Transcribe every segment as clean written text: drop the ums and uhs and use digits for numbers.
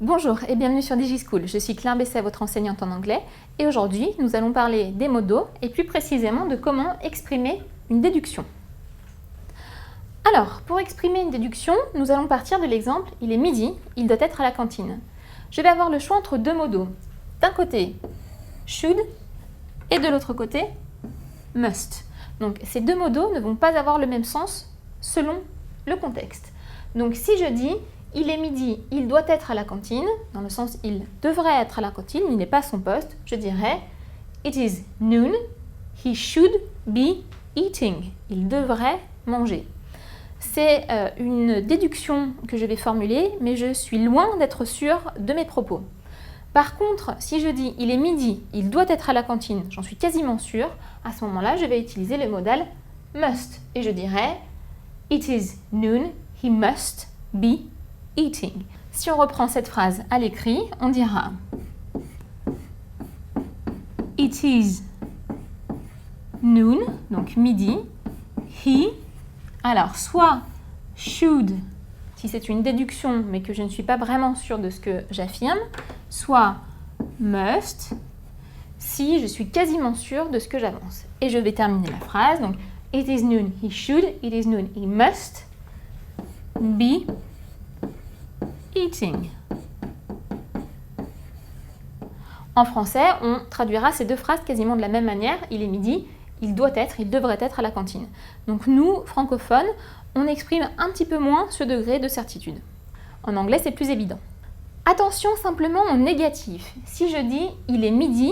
Bonjour et bienvenue sur DigiSchool, je suis Claire Besset, votre enseignante en anglais, et aujourd'hui nous allons parler des modos et plus précisément de comment exprimer une déduction. Alors, pour exprimer une déduction, nous allons partir de l'exemple « il est midi, il doit être à la cantine ». Je vais avoir le choix entre deux modos, d'un côté « should » et de l'autre côté « must ». Donc ces deux modos ne vont pas avoir le même sens selon le contexte. Donc si je dis il est midi, il doit être à la cantine, dans le sens il devrait être à la cantine, il n'est pas à son poste, je dirais it is noon, he should be eating. Il devrait manger. C'est une déduction que je vais formuler, mais je suis loin d'être sûre de mes propos. Par contre, si je dis il est midi, il doit être à la cantine, j'en suis quasiment sûre, à ce moment-là, je vais utiliser le modal must et je dirais it is noon, he must be eating. Si on reprend cette phrase à l'écrit, on dira it is noon, donc midi, he, alors soit should, si c'est une déduction mais que je ne suis pas vraiment sûre de ce que j'affirme, soit must, si je suis quasiment sûre de ce que j'avance. Et je vais terminer la phrase, donc it is noon, he should, it is noon, he must be eating. En français, on traduira ces deux phrases quasiment de la même manière. Il est midi, il doit être, il devrait être à la cantine. Donc nous, francophones, on exprime un petit peu moins ce degré de certitude. En anglais, c'est plus évident. Attention simplement au négatif. Si je dis il est midi,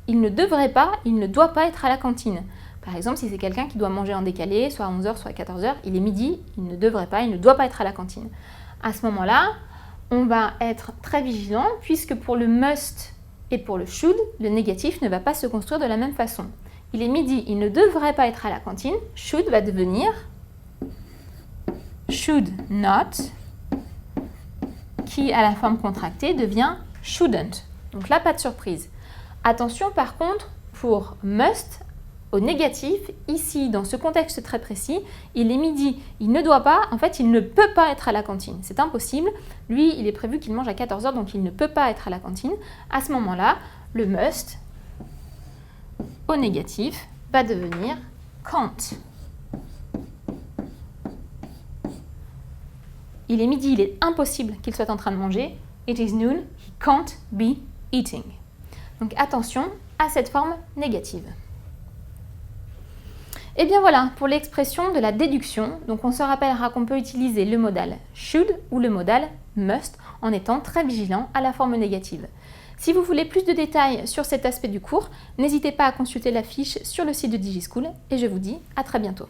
il ne devrait pas, il ne doit pas être à la cantine. Par exemple, si c'est quelqu'un qui doit manger en décalé, soit à 11h, soit à 14h, il est midi, il ne devrait pas, il ne doit pas être à la cantine. À ce moment-là, on va être très vigilant puisque pour le must et pour le should, le négatif ne va pas se construire de la même façon. Il est midi, il ne devrait pas être à la cantine. Should va devenir should not, qui à la forme contractée devient shouldn't. Donc là, pas de surprise. Attention par contre, pour must, au négatif, ici, dans ce contexte très précis, il est midi, il ne doit pas, en fait, il ne peut pas être à la cantine. C'est impossible. Lui, il est prévu qu'il mange à 14h, donc il ne peut pas être à la cantine. À ce moment-là, le must, au négatif, va devenir can't. Il est midi, il est impossible qu'il soit en train de manger. It is noon, he can't be eating. Donc attention à cette forme négative. Et bien voilà pour l'expression de la déduction. Donc on se rappellera qu'on peut utiliser le modal should ou le modal must en étant très vigilant à la forme négative. Si vous voulez plus de détails sur cet aspect du cours, n'hésitez pas à consulter la fiche sur le site de DigiSchool et je vous dis à très bientôt.